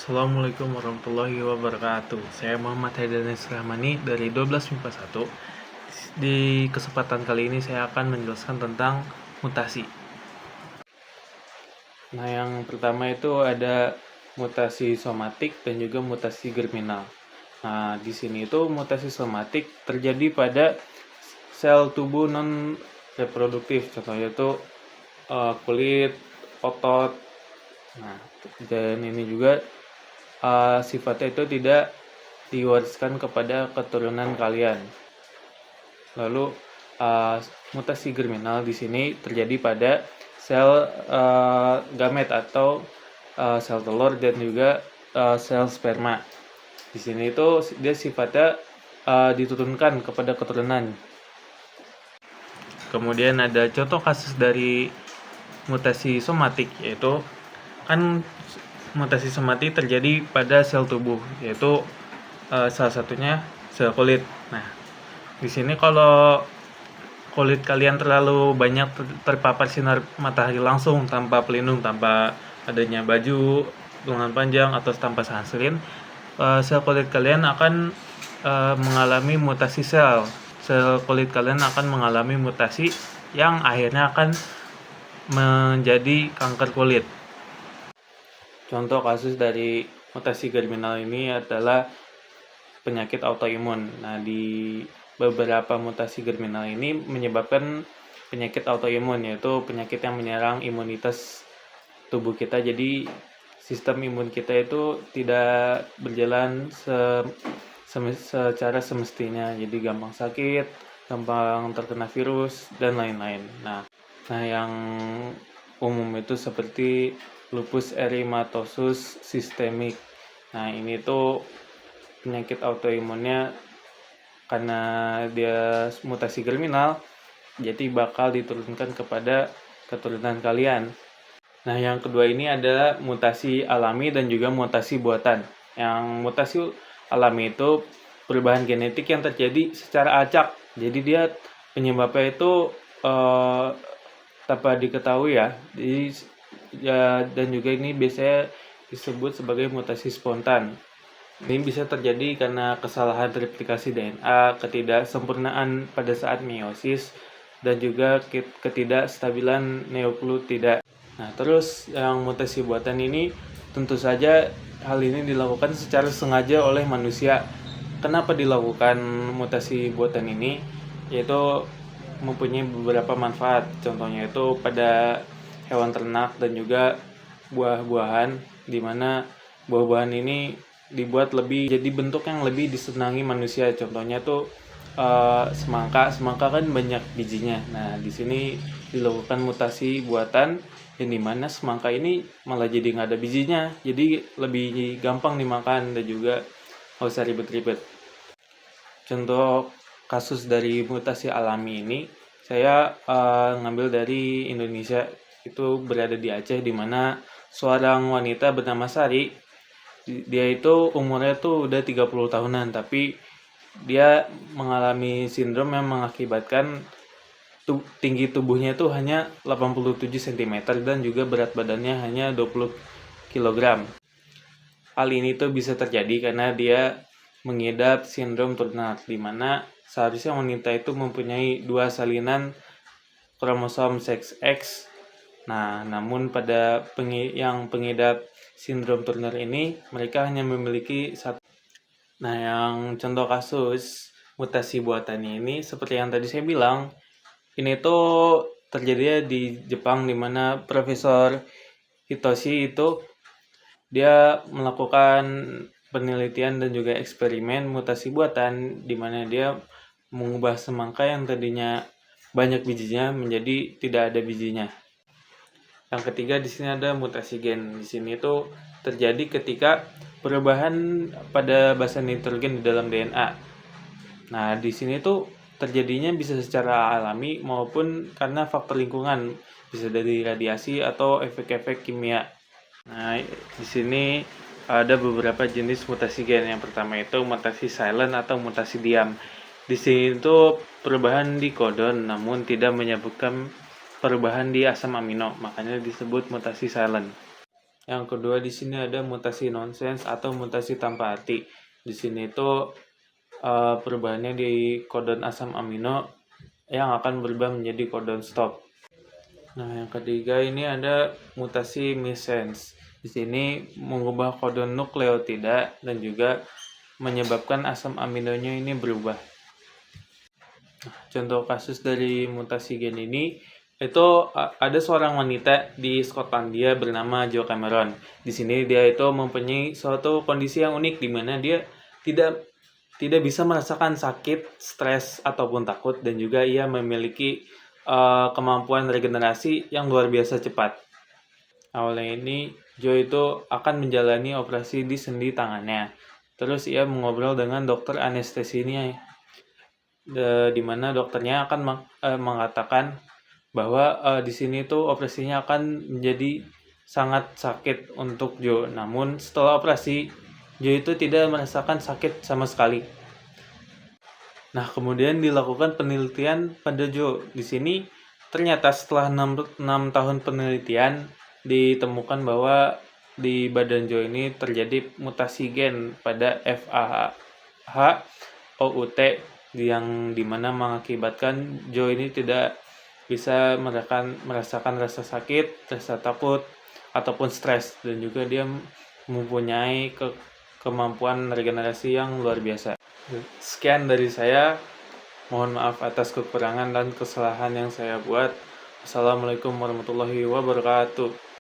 Assalamualaikum warahmatullahi wabarakatuh. Saya Muhammad Haidanis Rahmani dari 12 MIPA 1. Di kesempatan kali ini saya akan menjelaskan tentang mutasi. Nah, yang pertama itu ada mutasi somatik dan juga mutasi germinal. Nah, di sini itu mutasi somatik terjadi pada sel tubuh non reproduktif. Contohnya itu kulit, otot. Nah, dan ini juga sifatnya itu tidak diwariskan kepada keturunan kalian. Lalu mutasi germinal di sini terjadi pada sel gamet atau sel telur dan juga sel sperma. Di sini itu dia sifatnya diturunkan kepada keturunan. Kemudian ada contoh kasus dari mutasi somatik, yaitu kan mutasi somatik terjadi pada sel tubuh, yaitu salah satunya sel kulit. Nah, di sini kalau kulit kalian terlalu banyak terpapar sinar matahari langsung tanpa pelindung, tanpa adanya baju lengan panjang atau tanpa sunscreen, sel kulit kalian akan mengalami mutasi sel. Sel kulit kalian akan mengalami mutasi yang akhirnya akan menjadi kanker kulit. Contoh kasus dari mutasi germinal ini adalah penyakit autoimun. Nah, di beberapa mutasi germinal ini menyebabkan penyakit autoimun, yaitu penyakit yang menyerang imunitas tubuh kita. Jadi sistem imun kita itu tidak berjalan secara semestinya. Jadi gampang sakit, gampang terkena virus dan lain-lain. Nah, yang umum itu seperti lupus erythematosus sistemik. Nah, ini tuh penyakit autoimunnya karena dia mutasi germinal, jadi bakal diturunkan kepada keturunan kalian. Nah, yang kedua ini adalah mutasi alami dan juga mutasi buatan. Yang mutasi alami itu perubahan genetik yang terjadi secara acak. Jadi dia penyebabnya itu tanpa diketahui ya. Jadi dan juga ini biasanya disebut sebagai mutasi spontan. Ini bisa terjadi karena kesalahan replikasi DNA, ketidaksempurnaan pada saat meiosis, dan juga ketidakstabilan nukleotida. Nah, terus yang mutasi buatan ini tentu saja hal ini dilakukan secara sengaja oleh manusia. Kenapa dilakukan mutasi buatan ini? Yaitu mempunyai beberapa manfaat. Contohnya itu pada hewan ternak dan juga buah-buahan, di mana buah-buahan ini dibuat lebih jadi bentuk yang lebih disenangi manusia. Contohnya tuh semangka kan banyak bijinya. Nah, di sini dilakukan mutasi buatan yang dimana semangka ini malah jadi nggak ada bijinya, jadi lebih gampang dimakan dan juga nggak usah ribet-ribet. Contoh kasus dari mutasi alami ini saya ngambil dari Indonesia, itu berada di Aceh, di mana seorang wanita bernama Sari, dia itu umurnya tuh udah 30 tahunan, tapi dia mengalami sindrom yang mengakibatkan tinggi tubuhnya itu hanya 87 cm dan juga berat badannya hanya 20 kg. Hal ini tuh bisa terjadi karena dia mengidap sindrom Turner, di mana seharusnya wanita itu mempunyai 2 salinan kromosom seks X. Nah, namun pada yang pengidap sindrom Turner ini, mereka hanya memiliki satu. Nah, yang contoh kasus mutasi buatannya ini seperti yang tadi saya bilang, ini tuh terjadi di Jepang, di mana Profesor Hitoshi itu dia melakukan penelitian dan juga eksperimen mutasi buatan, di mana dia mengubah semangka yang tadinya banyak bijinya menjadi tidak ada bijinya. Yang ketiga di sini ada mutasi gen. Di sini itu terjadi ketika perubahan pada basa nitrogen di dalam DNA. Nah, di sini tuh terjadinya bisa secara alami maupun karena faktor lingkungan, bisa dari radiasi atau efek-efek kimia. Nah, di sini ada beberapa jenis mutasi gen. Yang pertama itu mutasi silent atau mutasi diam. Di sini itu perubahan di kodon namun tidak menyebabkan perubahan di asam amino, makanya disebut mutasi silent. Yang kedua di sini ada mutasi nonsense atau mutasi tanpa arti. Di sini itu perubahannya di kodon asam amino yang akan berubah menjadi kodon stop. Nah, yang ketiga ini ada mutasi missense. Di sini mengubah kodon nukleotida dan juga menyebabkan asam aminonya ini berubah. Contoh kasus dari mutasi gen ini itu ada seorang wanita di Skotlandia bernama Jo Cameron. Di sini dia itu mempunyai suatu kondisi yang unik di mana dia tidak tidak bisa merasakan sakit, stres ataupun takut, dan juga ia memiliki kemampuan regenerasi yang luar biasa cepat. Awalnya ini Joe itu akan menjalani operasi di sendi tangannya. Terus ia mengobrol dengan dokter anestesinya, di mana dokternya akan mengatakan bahwa di sini tuh operasinya akan menjadi sangat sakit untuk Joe. Namun setelah operasi, Joe itu tidak merasakan sakit sama sekali. Nah, kemudian dilakukan penelitian pada Joe. Di sini ternyata setelah 6 tahun penelitian ditemukan bahwa di badan Joe ini terjadi mutasi gen pada FAH-OUT yang dimana mengakibatkan Joe ini tidak bisa merasakan rasa sakit, rasa takut, ataupun stres, dan juga dia mempunyai kemampuan regenerasi yang luar biasa. Sekian dari saya. Mohon maaf atas kekurangan dan kesalahan yang saya buat. Assalamualaikum warahmatullahi wabarakatuh.